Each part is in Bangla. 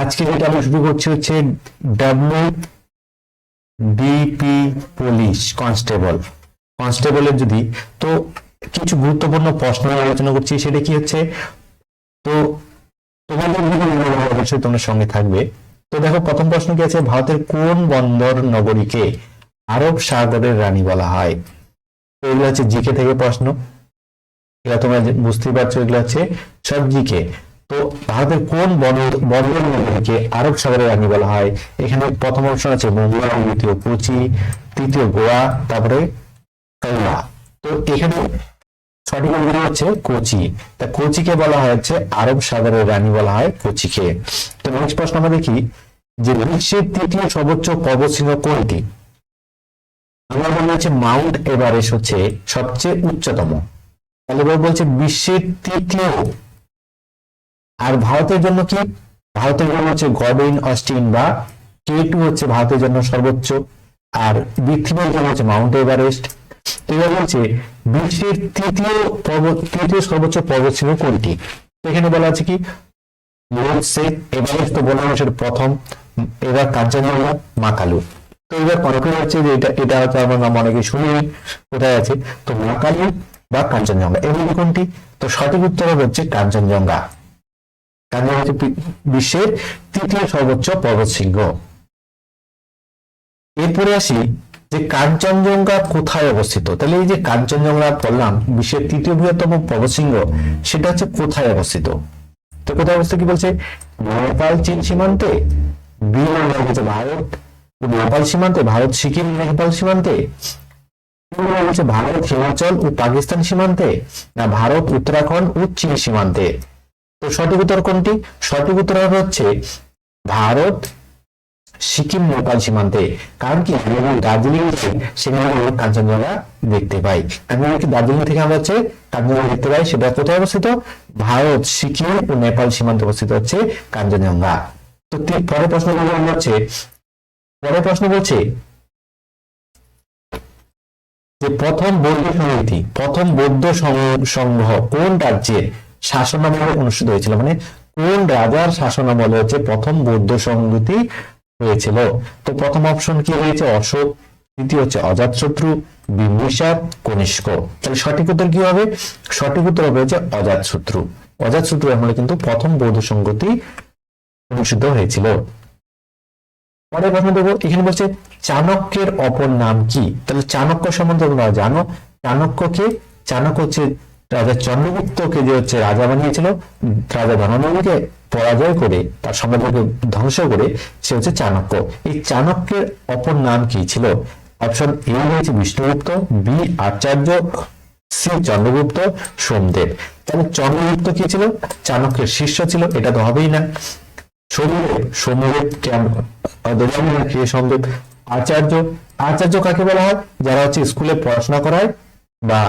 আজকে যেটা আমরা শুরু করছি হচ্ছে বিপি পুলিশ কনস্টেবলের যদি তো কিছু গুরুত্বপূর্ণ প্রশ্ন আলোচনা করছি, সেটা কি হচ্ছে, তো তোমাদের অবশ্যই তোমার সঙ্গে থাকবে। তো দেখো প্রথম প্রশ্ন কি আছে, ভারতের কোন বন্দর নগরীকে আরব সাগরের রানী বলা হয়? তো এগুলো হচ্ছে জিকে থেকে প্রশ্ন, এগুলো তোমরা বুঝতেই পারছো, এগুলো হচ্ছে সব জিকে। তো ভারতের কোন বন্দর নগরীকে আরব সাগরের রানী বলা হয়? এখানে প্রথম অপশন আছে মুম্বাই, দ্বিতীয় কোচি, তৃতীয় গোয়া, তারপরে কাওড়া। তো এখানে সঠিক উত্তর হচ্ছে কোচি। তা কোচিকে বলা হয় হচ্ছে আরব সাগরের রানী বলা হয় কোচিকে। তো নেক্সট প্রশ্ন আমরা দেখি যে বিশ্বের তৃতীয় সর্বোচ্চ পর্বতশৃঙ্গ কোনটি? আমরা বলা হচ্ছে মাউন্ট এভারেস্ট হচ্ছে সবচেয়ে উচ্চতম। তাহলে বলছে বিশ্বের তৃতীয়। আর ভারতের জন্য কি? ভারতের জন্য হচ্ছে গডউইন অস্টিন বা K2 হচ্ছে ভারতের জন্য সর্বোচ্চ, আর পৃথিবীর জন্য হচ্ছে মাউন্ট এভারেস্ট। এবার বলছে বিশ্বের তৃতীয় সর্বোচ্চ পর্বতশৃঙ্গ কোনটি? এখানে বলা আছে কি এভারেস্ট তো বলা হচ্ছে প্রথম, এবার কাঞ্চনজঙ্ঘা, মাকালু। তো এবার কনফিউজ হচ্ছে যে এটা হয়তো আমার নাম অনেকে শুনি কোথায় আছে, তো মাকালু বা কাঞ্চনজঙ্ঘা এর মধ্যে কোনটি? তো সঠিক উত্তর হচ্ছে কাঞ্চনজঙ্ঘা। কাঞ্চনজঙ্ঘা হচ্ছে বিশ্বের তৃতীয় সর্বোচ্চ পর্বতশৃঙ্গ। এরপরে আসি যে কাঞ্চনজঙ্ঘা কোথায় অবস্থিত। তাহলে এই যে কাঞ্চনজঙ্ঘা বললাম বিশ্বের তৃতীয় বৃহত্তম পর্বতশৃঙ্গ, সেটা হচ্ছে কোথায় অবস্থিত? তো কোথায় অবস্থিত কি বলছে? নেপাল চীন সীমান্তে, বি হচ্ছে ভারত নেপাল সীমান্তে, ভারত সিকিম নেপাল সীমান্তে, হচ্ছে ভারত হিমাচল ও পাকিস্তান সীমান্তে, না ভারত উত্তরাখণ্ড ও চীন সীমান্তে। তো সঠিক উত্তর কোনটি? সঠিক উত্তর হচ্ছে ভারত সিকিম নেপাল সীমান্তে। কারণ কি দার্জিলিং সেখানে আমরা কাঞ্চনজঙ্ঘা দেখতে পাই। দার্জিলিং থেকে আমরা হচ্ছে কাঞ্চনজঙ্ঘা দেখতে পাই, সেটা কোথায় অবস্থিত? ভারত সিকিম ও নেপাল সীমান্তে অবস্থিত হচ্ছে কাঞ্চনজঙ্ঘা। তো পরের প্রশ্ন হচ্ছে, পরের প্রশ্ন বলছে যে প্রথম বৌদ্ধ সংঘ কোন রাজ্যের শাসনামলে অনুষ্ঠিত হয়েছিল? মানে কোন রাজার শাসনামলে হচ্ছে প্রথম বৌদ্ধ সংহতি হয়েছিল? তো প্রথম অপশন কি হয়েছে? অশোক, দ্বিতীয় হচ্ছে অজাতশত্রু, বিম্বিসার, কনিষ্ক। তাহলে সঠিক উত্তর কি হবে? সঠিক উত্তর হবে হচ্ছে অজাতশত্রু। অজাতশত্রু আমলে কিন্তু প্রথম বৌদ্ধ সংহতি অনুষ্ঠিত হয়েছিল। পরের প্রশ্ন দেবো, এখানে বলছে চাণক্যের অপর নাম কি? তাহলে চাণক্য সম্বন্ধে তোমরা জানো, চাণক্যকে, চাণক্য হচ্ছে রাজা চন্দ্রগুপ্তকে যে হচ্ছে রাজা বানিয়েছিল, রাজা ধননন্দকে পরাজয় করে তার সাম্রাজ্যকে ধ্বংস করে, সে হচ্ছে চাণক্য। এই চাণক্যের অপর নাম কি ছিল? অপশন এ হয়েছে বিষ্ণুগুপ্ত, বি আচার্য, সি চন্দ্রগুপ্ত, সোমদেব। তাহলে চন্দ্রগুপ্ত কি ছিল? চাণক্যের শিষ্য ছিল, এটা তো হবেই না। সোমদেব। আচার্য কাকে বলা হয়? যারা হচ্ছে স্কুলে পড়াশোনা করায় বা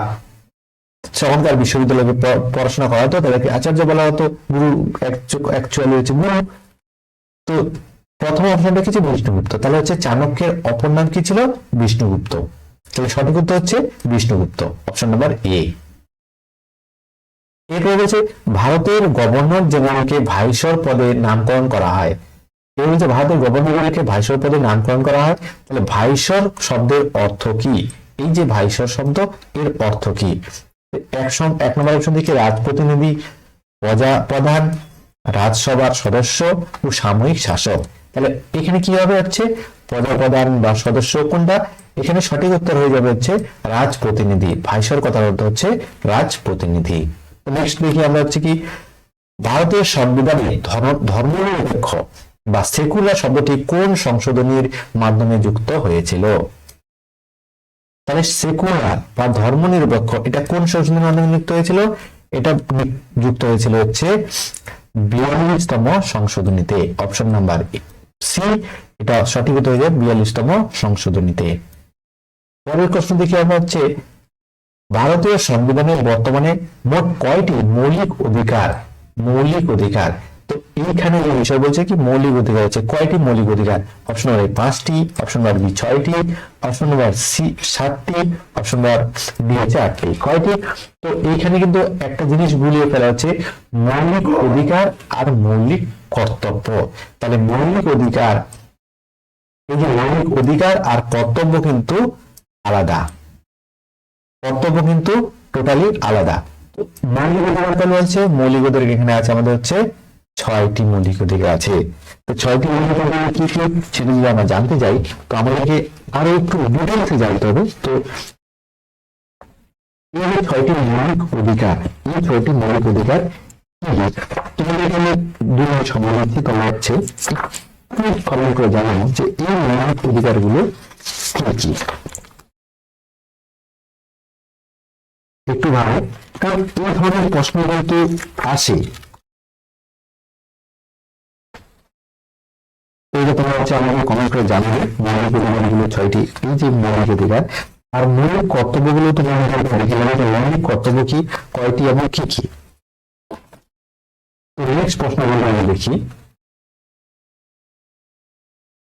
তখনকার বিশ্ববিদ্যালয়ে পড়াশোনা করা হতো তাদেরকে আচার্য বলা হতো। গুরু অ্যাকচুয়ালি হচ্ছে গুরু। তো প্রথম অপশনটা কি ছিল? বিষ্ণুগুপ্ত। তাহলে হচ্ছে চাণক্যের অপর নাম কি ছিল? বিষ্ণুগুপ্ত। তাহলে সঠিক উত্তর হচ্ছে বিষ্ণুগুপ্ত, অপশন নাম্বার এ। এরপর বলছে ভারতের গভর্নর জেনারেলকে ভাইসরয় পদে নামকরণ করা হয়। এই বলছে ভারতের গভর্নরকে ভাইসরয় পদে নামকরণ করা হয়। তাহলে ভাইসর শব্দের অর্থ কি? এই যে ভাইসর শব্দ, এর অর্থ কি? এক নম্বর অপশন থেকে রাজপ্রতিনিধি, প্রধান, রাজসভার সদস্য ও সাময়িক শাসক। তাহলে এখানে কি হবে হচ্ছে প্রধান বা সদস্য কোনটা? এখানে সঠিক উত্তর হয়ে যাবে হচ্ছে রাজপ্রতিনিধি। ভাইসর কথার অর্থ হচ্ছে রাজপ্রতিনিধি। নেক্সট দেখি আমরা হচ্ছে কি ভারতের সংবিধানে ধর্মনিরপেক্ষ বা সেকুলার শব্দটি কোন সংশোধনীর মাধ্যমে যুক্ত হয়েছিল? তাহলে সেকুলার বা ধর্মনিরপেক্ষ এটা কোন সংশোধনীর মাধ্যমে যুক্ত হয়েছিল? এটা যুক্ত হয়েছিল হচ্ছে 42তম সংশোধনীতে, অপশন নাম্বার সি। এটা সঠিক উত্তর হয়ে যাবে 42তম সংশোধনীতে। পরের প্রশ্ন দেখি আমরা হচ্ছে ভারতীয় সংবিধানের বর্তমানে মোট কয়টি মৌলিক অধিকার? তো এইখানে যে বিষয় বলছে কি মৌলিক অধিকার হচ্ছে কয়টি মৌলিক অধিকার, অপশন নম্বর 5টি, অপশন নম্বর বি 6টি, অপশন নম্বর সি 7টি, অপশন নম্বর ডি হচ্ছে 8টি। কয়টি? তো এইখানে কিন্তু একটা জিনিস গুলিয়ে ফেলা হচ্ছে মৌলিক অধিকার আর মৌলিক কর্তব্য। তাহলে মৌলিক অধিকার, এই যে মৌলিক অধিকার আর কর্তব্য কিন্তু আলাদা, কর্তব্য কিন্তু টোটালি আলাদা। মৌলিক অধিকার কেন বলছে? মৌলিক অধিকার এখানে আছে আমাদের হচ্ছে 6টি মৌলিক অধিকার আছে। তো 6টি মৌলিক অধিকার কি কি সেটা যদি আমরা জানতে যাই তো আমাদেরকে আরো একটু ডিটেলসে জানতে হবে। তো এই যে 6টি মৌলিক অধিকার, এই 6টি মৌলিক অধিকার তোমাদের এখানে 2 মিনিট সময় দিচ্ছি, তোমরা হচ্ছে কমেন্ট করে জানাবো যে এই মৌলিক অধিকারগুলো কি কি। একটু ভালো, কারণ এই ধরনের প্রশ্ন কিন্তু আসে। এইটা তোমরা হচ্ছে আমাকে কমেন্ট করে জানাবে মৌলিক অধিকারগুলো 6টি, এই যে মৌলিক অধিকার আর মৌলিক কর্তব্যগুলো তো মৌলিক কর্তব্য কি, কয়টি এবং কি কি। তো নেক্সট প্রশ্নগুলো আমি দেখি।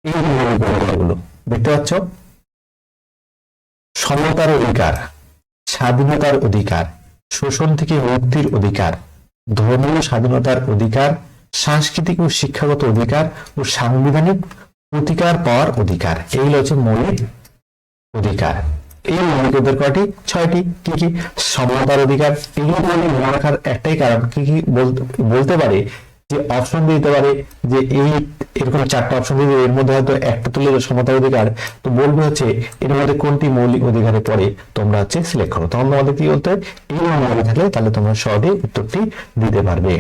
এই যে মৌলিক অধিকারগুলো দেখতে পাচ্ছ, সমতার অধিকার, স্বাধীনতার অধিকার, শোষণ থেকে মুক্তির অধিকার, ধর্মীয় স্বাধীনতার অধিকার, সাংস্কৃতিক ও শিক্ষাগত অধিকার ও সাংবিধানিক প্রতিকার পাওয়ার অধিকার। এইগুলো হচ্ছে মৌলিক অধিকার। এই মৌলিক অধিকার কয়টি? 6টি। কি কি? সমতার অধিকার, এগুলো তোমাদের মনে রাখার একটাই কারণ, কি কি বলতে পারে যে অপশন দিতে পারে যে এই এরকম 4টা অপশন দিতে, এর মধ্যে হয়তো একটা তুলে সমতার অধিকার, তো বলবে হচ্ছে এর মধ্যে কোনটি মৌলিক অধিকারে পড়ে তোমরা হচ্ছে সিলেক্ট করো। তখন তোমাদের কি বলতে হয়, এই মনে থাকলে তাহলে তোমরা সহজেই উত্তরটি দিতে পারবে।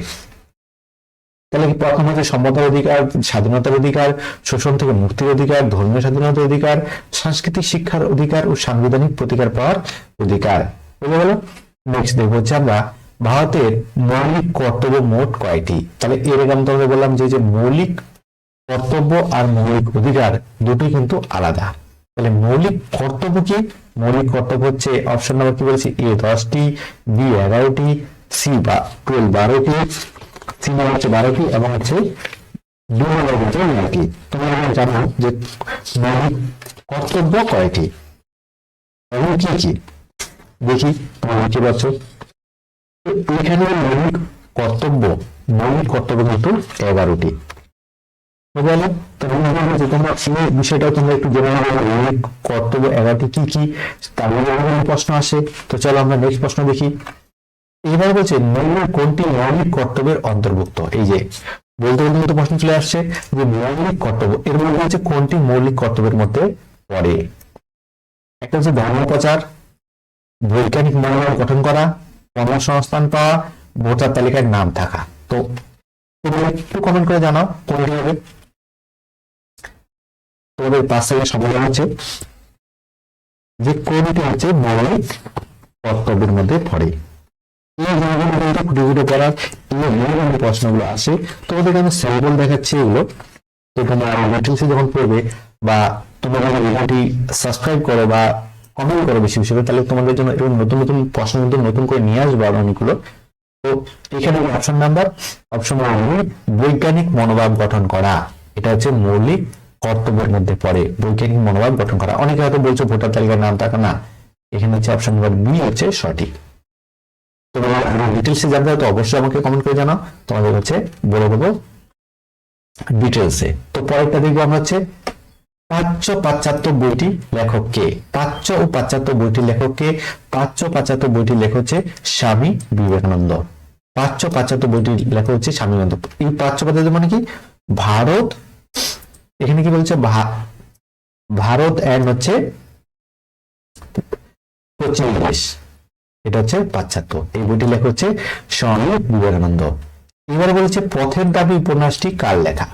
তাহলে কি প্রথম হচ্ছে সমতার অধিকার, স্বাধীনতার অধিকার, শোষণ থেকে মুক্তির অধিকার, ধর্মীয় স্বাধীনতার অধিকার, সাংস্কৃতিক শিক্ষার অধিকার ও সাংবিধানিক প্রতিকার পাওয়ার অধিকার। বুঝে গেল? নেক্সট দেখবো হচ্ছে আমরা ভারতের মৌলিক কর্তব্য মোট কয়টি। তাহলে এর আগে আমরা বললাম যে মৌলিক কর্তব্য আর মৌলিক অধিকার দুটি কিন্তু আলাদা। তাহলে মৌলিক কর্তব্য কি? মৌলিক কর্তব্য হচ্ছে অপশন নাম্বার কি বলেছি, এ 10টি, বি 11টি, সি 12টি, সি নাম্বার হচ্ছে 12টি এবং হচ্ছে 2 নাম্বার হচ্ছে 9টি। তোমরা জানো যে মৌলিক কর্তব্য কয়টি এবং কি কি। দেখি তোমরা কি পাচ্ছ। এখানে মৌলিক কর্তব্য কিন্তু 11টি। তোমরা এই বিষয়টাও তোমরা একটু জেনে নেবে, মৌলিক কর্তব্য 11টি কি কি, তার মধ্যে প্রশ্ন আসে। তো চলো আমরা নেক্সট প্রশ্ন দেখি। এবার বলছে মৌলিক কোনটি মৌলিক কর্তব্যের অন্তর্ভুক্ত। এই যে বলতে বলতে প্রশ্ন চলে আসছে যে মৌলিক কর্তব্য এর মধ্যে হচ্ছে কোনটি মৌলিক কর্তব্যের মধ্যে পড়ে। একটা হচ্ছে ধর্ম প্রচার, বৈজ্ঞানিক মনোভাব গঠন করা, কর্মসংস্থান পাওয়া, ভোটার তালিকায় নাম থাকা। তো তোমরা একটু কমেন্ট করে জানাও কোনটি হবে। তোমাদের 5 সেকেন্ড সময় হচ্ছে যে কোনটি হচ্ছে মৌলিক কর্তব্যের মধ্যে পড়ে। এই জায়গাগুলো খুঁটে খুঁটে পড়ার এই প্রশ্নগুলো আসে, তোমাদেরকে আমি স্যাম্পল দেখাচ্ছি এগুলো। তো তোমরা ডিটেলসে যখন পড়বে বা তোমরা যখন ভিডিওটি সাবস্ক্রাইব করো বা কমেন্ট করো বেশি বেশি করে, তাহলে তোমাদের জন্য এরকম নতুন নতুন প্রশ্ন কিন্তু নতুন করে নিয়ে আসবো আর অনেকগুলো। তো এখানে অপশন নাম্বার বৈজ্ঞানিক মনোভাব গঠন করা, এটা হচ্ছে মৌলিক কর্তব্যের মধ্যে পড়ে। বৈজ্ঞানিক মনোভাব গঠন করা। অনেকে হয়তো বলছো ভোটার তালিকার নাম থাকা, না, এখানে হচ্ছে অপশন নাম্বার বি হচ্ছে সঠিক। তোমরা ডিটেলসে জানতে হয় তো অবশ্যই আমাকে কমেন্ট করে জানাও, তোমাদের হচ্ছে বলে দেবো ডিটেলসে। তো পরেরটা দেখবো আমরা হচ্ছে প্রাচ্য পাশ্চাত্য বইটি লেখক কে। প্রাচ্য ও পাশ্চাত্য বইটির লেখক কে? প্রাচ্য পাশ্চাত্য বইটির লেখক হচ্ছে স্বামী বিবেকানন্দ। প্রাচ্য পাশ্চাত্য বইটির লেখক হচ্ছে স্বামী বিবেকানন্দ। এই প্রাচ্য পাশ্চাত্য মানে কি? ভারত, এখানে কি বলছে, ভারত এন্ড হচ্ছে পশ্চিম দেশ, এটা হচ্ছে পাশ্চাত্য। এই বইটির লেখক হচ্ছে স্বামী বিবেকানন্দ। এবারে বলেছে পথের দাবি উপন্যাসটি কার লেখা।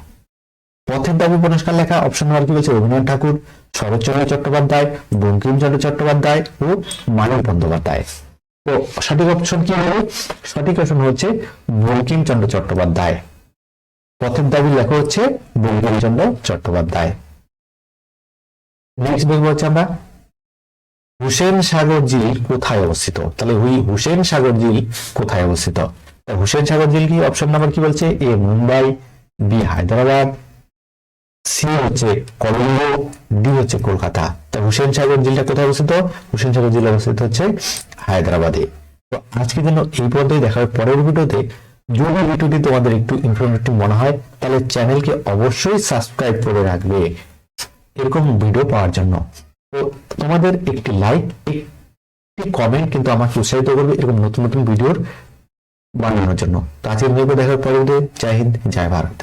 পথের দাবি উপন্যাস কার লেখা? অপশন নাম্বার কি বলছে, রবীন্দ্রনাথ ঠাকুর, শরৎচন্দ্র চট্টোপাধ্যায়, বঙ্কিমচন্দ্র চট্টোপাধ্যায় ও মানিক বন্দ্যোপাধ্যায়। তো সঠিক অপশন কি হবে? সঠিক অপশন হচ্ছে বঙ্কিমচন্দ্র চট্টোপাধ্যায়। পথের দাবি লেখা হচ্ছে বঙ্কিমচন্দ্র চট্টোপাধ্যায়। নেক্সট দেখবো হচ্ছে আমরা হুসেন সাগর ঝিল কোথায় অবস্থিত। তাহলে হুসেন সাগর ঝিল কোথায় অবস্থিত? তা হুসেন সাগর ঝিল কি অপশন নাম্বার কি বলছে? এ মুম্বাই, বি হায়দ্রাবাদ, সি হচ্ছে কলম্বো, ডি হচ্ছে কলকাতা। তা হুসেন সাগর ঝিলটা কোথায় অবস্থিত? হুসেন সাগর ঝিল অবস্থিত হচ্ছে হায়দ্রাবাদে। তো আজকের জন্য এই পর্যন্তই, দেখা হবে পরের ভিডিওতে। যদি ভিডিওটি তোমাদের একটু ইনফরমেটিভ মনে হয় তাহলে চ্যানেলকে অবশ্যই সাবস্ক্রাইব করে রাখবে এরকম ভিডিও পাওয়ার জন্য। তো তোমাদের একটি লাইক, একটি কমেন্ট কিন্তু আমাকে উৎসাহিত করবে এরকম নতুন নতুন ভিডিওর বানানোর জন্য। তো আজকের ভিডিও দেখার পরে, জয় হিন্দ, জয় ভারত।